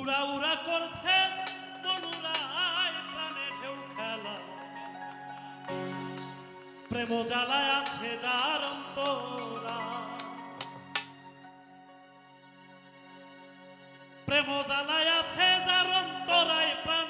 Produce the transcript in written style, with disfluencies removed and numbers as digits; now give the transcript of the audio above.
উড়া উড়া করছে মনুরায় প্রাণে ঢেউ খেলা প্রেম জ্বালায় আছে যার অন্তরা প্রেম জ্বালায় আছে যার অন্তরায় প্রাণ